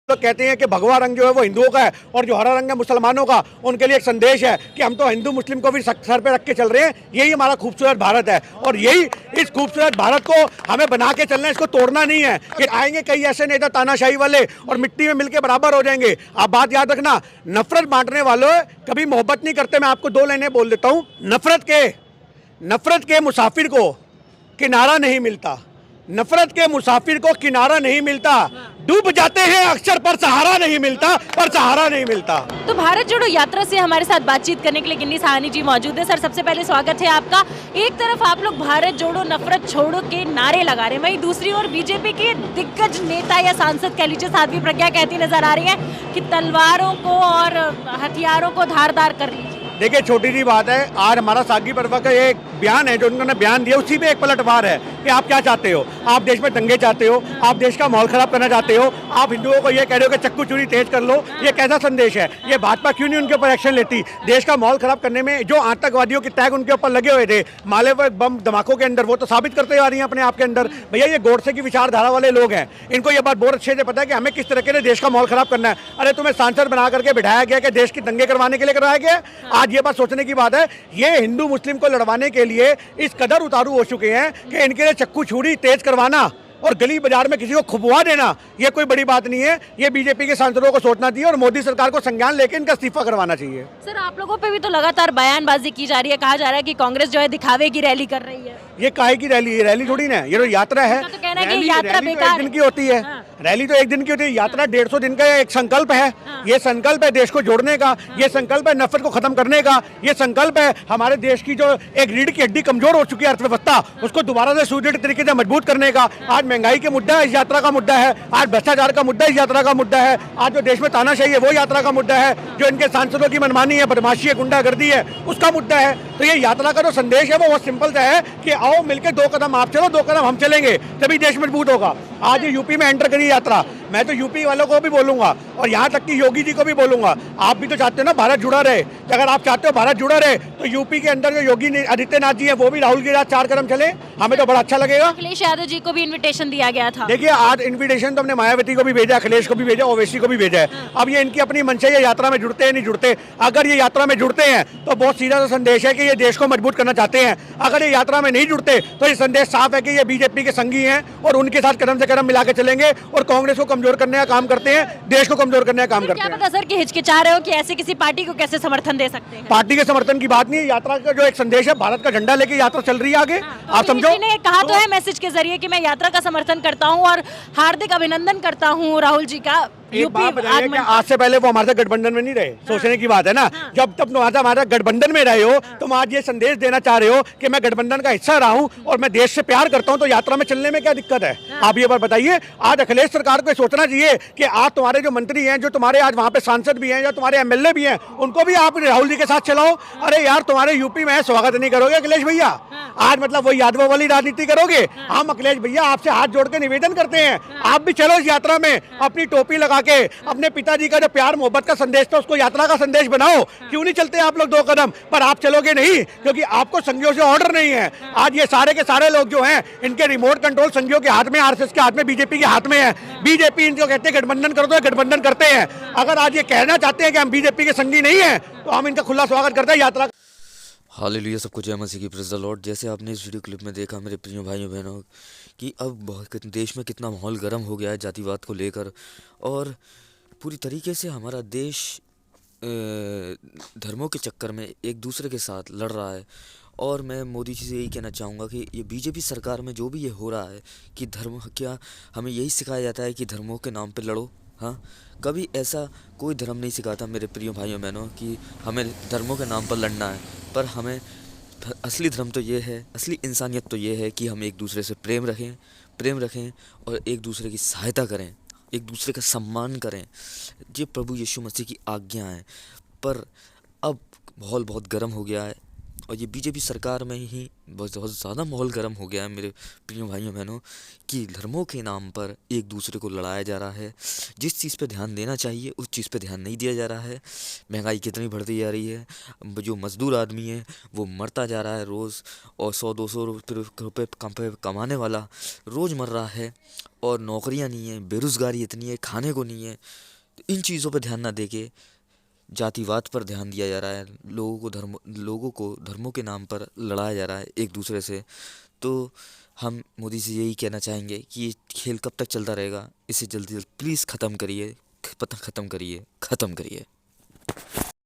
लोग कहते हैं कि भगवा रंग जो है वो हिंदुओं का है और जो हरा रंग है मुसलमानों का, उनके लिए एक संदेश है कि हम तो हिंदू मुस्लिम को भी सर पे रख के चल रहे हैं। यही हमारा खूबसूरत भारत है और यही इस खूबसूरत भारत को हमें बना के चलना है, इसको तोड़ना नहीं है। कि आएंगे कई ऐसे नेता तानाशाही वाले और मिट्टी में मिलके बराबर हो जाएंगे। आप बात याद रखना, नफरत बांटने वालों कभी मोहब्बत नहीं करते। मैं आपको 2 लाइनें बोल देता हूँ। नफरत के मुसाफिर को किनारा नहीं मिलता, नफरत के मुसाफिर को किनारा नहीं मिलता, डूब जाते हैं अक्सर पर सहारा नहीं मिलता। तो भारत जोड़ो यात्रा से हमारे साथ बातचीत करने के लिए गिन्नी साहनी जी मौजूद है। सर, सबसे पहले स्वागत है आपका। एक तरफ आप लोग भारत जोड़ो नफरत छोड़ो के नारे लगा रहे हैं, वहीं दूसरी ओर बीजेपी के दिग्गज नेता या सांसद कह लीजिए साध्वी प्रज्ञा कहती नजर आ रही है कि तलवारों को और हथियारों को धारदार कर लीजिए। देखिए, छोटी सी बात है, आज हमारा सागी पर्व का एक बयान है जो उन्होंने बयान दिया, उसी में एक पलटवार है कि आप क्या चाहते हो। आप देश में दंगे चाहते हो, आप देश का माहौल खराब करना चाहते हो, आप हिंदुओं को ये कह रहे हो कि चक्कू चूड़ी तेज कर लो। ये कैसा संदेश है? ये भाजपा क्यों नहीं उनके ऊपर एक्शन लेती? देश का माहौल खराब करने में जो आतंकवादियों के टैग उनके ऊपर लगे हुए थे माले पर बम धमाकों के अंदर, वो तो साबित करते आ रही है अपने आप के अंदर। भैया, ये गोडसे की विचारधारा वाले लोग हैं, इनको ये बात बहुत अच्छे से पता है कि हमें किस तरीके से देश का माहौल खराब करना है। अरे तुम्हें सांसद बना करके बिठाया गया कि देश की दंगे करवाने के लिए करवाया गया? आज ये बात सोचने की बात है। ये हिंदू मुस्लिम को लड़वाने के लिए इस कदर उतारू हो चुके हैं कि इनके लिए चक्कू छुरी तेज करवाना और गली बाजार में किसी को खुबवा देना ये कोई बड़ी बात नहीं है। ये बीजेपी के सांसदों को सोचना चाहिए और मोदी सरकार को संज्ञान लेकर इनका इस्तीफा करवाना चाहिए। सर, आप लोगों पे भी तो लगातार बयानबाजी की जा रही है, कहा जा रहा है कि कांग्रेस जो है दिखावे की रैली कर रही है। ये काहे की रैली? ये रैली थोड़ी ना है, ये तो यात्रा है। तो कहना है कि यात्रा बेकार एक दिन की होती है। हाँ। रैली तो एक दिन की होती है, यात्रा 150 दिन का एक संकल्प है। हाँ। ये संकल्प है देश को जोड़ने का, ये संकल्प है नफरत को खत्म करने का, ये संकल्प है हमारे देश की जो एक रीढ़ की हड्डी कमजोर हो चुकी है अर्थव्यवस्था, उसको दोबारा से सुदृढ़ तरीके से मजबूत करने का। आज महंगाई के मुद्दा इस यात्रा का मुद्दा है, आज भ्रष्टाचार का मुद्दा इस यात्रा का मुद्दा है, आज जो देश में तानाशाही है वो यात्रा का मुद्दा है, जो इनके सांसदों की मनमानी है, बदमाशी है, गुंडागर्दी है, उसका मुद्दा है। तो ये यात्रा का जो संदेश है वो बहुत सिंपल सा है कि आओ मिलकर 2 कदम आप चलो, 2 कदम हम चलेंगे, तभी देश मजबूत होगा। आज ये यूपी में एंटर करी यात्रा, मैं तो यूपी वालों को भी बोलूंगा और यहाँ तक कि योगी जी को भी बोलूंगा, आप भी तो चाहते हो ना भारत जुड़ा रहे। अगर आप चाहते हो भारत जुड़ा रहे तो यूपी के अंदर जो योगी आदित्यनाथ जी है वो भी राहुल की रात 4 कदम चले, हमें तो बड़ा अच्छा लगेगा। अखिलेश यादव जी को भी इनविटेशन दिया गया था। देखिए, आज इनविटेशन तो हमने मायावती को भी भेजा, अखिलेश को भी भेजा, ओवैसी को भी भेजा है। अब ये इनकी अपनी मंशा, ये यात्रा में जुड़ते हैं नहीं जुड़ते। अगर ये यात्रा में जुड़ते हैं तो बहुत सीधा सा संदेश है कि ये देश को मजबूत करना चाहते हैं। अगर ये यात्रा में नहीं जुड़ते तो ये संदेश साफ है कि ये बीजेपी के संगी हैं और उनके साथ कदम से कदम मिला के चलेंगे और कांग्रेस को कमजोर करने का काम करते हैं, देश को कमजोर करने का काम करते हैं। क्या पता सर कि हिचकिचा रहे हो कि ऐसे किसी पार्टी को कैसे समर्थन दे सकते हैं? पार्टी के समर्थन की बात नहीं है, यात्रा का जो एक संदेश है, भारत का झंडा लेके यात्रा चल रही है आगे। आप समझो, ने कहा तो है मैसेज के जरिए कि मैं यात्रा का समर्थन करता हूं और हार्दिक अभिनंदन करता हूं राहुल जी का। एक बात बताइए कि आज से पहले वो हमारे साथ गठबंधन में नहीं रहे। सोचने की बात है ना। जब तब तुम हमारे गठबंधन में रहे हो, तुम आज ये संदेश देना चाह रहे हो कि मैं गठबंधन का हिस्सा रहा हूं और मैं देश से प्यार करता हूं, तो यात्रा में चलने में क्या दिक्कत है? आप ये बात बताइए। आज अखिलेश सरकार को सोचना चाहिए कि आज तुम्हारे जो मंत्री हैं, जो तुम्हारे आज वहां पे सांसद भी हैं, जो तुम्हारे एमएलए भी हैं, उनको भी आप राहुल जी के साथ चलाओ। अरे यार, तुम्हारे यूपी में स्वागत नहीं करोगे अखिलेश भैया? आज मतलब वही यादव वाली राजनीति करोगे? हम अखिलेश भैया आपसे हाथ जोड़ के निवेदन करते हैं, आप भी चलो इस यात्रा में, अपनी टोपी लगा के अपने पिताजी का जो प्यार मोहब्बत का संदेश था उसको यात्रा का संदेश बनाओ। क्यों नहीं चलते आप लोग 2 कदम? पर आप चलोगे नहीं क्योंकि आपको संघियों से ऑर्डर नहीं है। आज ये सारे के सारे लोग जो हैं, इनके रिमोट कंट्रोल संघियों के हाथ में, आरएसएस के हाथ में, बीजेपी के हाथ में है। बीजेपी इनको कहते हैं गठबंधन कर दो, गठबंधन करते हैं। अगर आज ये कहना चाहते हैं कि हम बीजेपी के संगी नहीं है तो हम इनका खुला स्वागत करते हैं यात्रा। हालेलुया, सबको जय मसीह की, प्रेज़ द लॉर्ड। जैसे आपने इस वीडियो क्लिप में देखा मेरे प्रिय भाइयों बहनों कि अब देश में कितना माहौल गर्म हो गया है जातिवाद को लेकर, और पूरी तरीके से हमारा देश धर्मों के चक्कर में एक दूसरे के साथ लड़ रहा है। और मैं मोदी जी से यही कहना चाहूँगा कि ये बीजेपी सरकार में जो भी ये हो रहा है कि धर्म, क्या हमें यही सिखाया जाता है कि धर्मों के नाम पे लड़ो? हाँ, कभी ऐसा कोई धर्म नहीं सिखाता मेरे प्रिय भाइयों बहनों कि हमें धर्मों के नाम पर लड़ना है। पर हमें असली धर्म तो ये है, असली इंसानियत तो ये है कि हम एक दूसरे से प्रेम रखें और एक दूसरे की सहायता करें, एक दूसरे का सम्मान करें। ये प्रभु यीशु मसीह की आज्ञा है। पर अब माहौल बहुत गर्म हो गया है और ये बीजेपी सरकार में ही बहुत ज़्यादा माहौल गर्म हो गया है मेरे प्रिय भाइयों बहनों, कि धर्मों के नाम पर एक दूसरे को लड़ाया जा रहा है। जिस चीज़ पे ध्यान देना चाहिए उस चीज़ पे ध्यान नहीं दिया जा रहा है। महंगाई कितनी बढ़ती जा रही है, जो मज़दूर आदमी है वो मरता जा रहा है रोज़, और 100-200 रुपये कमाने वाला रोज़ मर रहा है, और नौकरियां नहीं है, बेरोज़गारी इतनी है, खाने को नहीं है। तो इन चीज़ों पर ध्यान ना देके जातिवाद पर ध्यान दिया जा रहा है, लोगों को धर्मों के नाम पर लड़ाया जा रहा है एक दूसरे से। तो हम मोदी से यही कहना चाहेंगे कि ये खेल कब तक चलता रहेगा, इसे जल्दी जल्दी प्लीज़ ख़त्म करिए, ख़त्म करिए, ख़त्म करिए।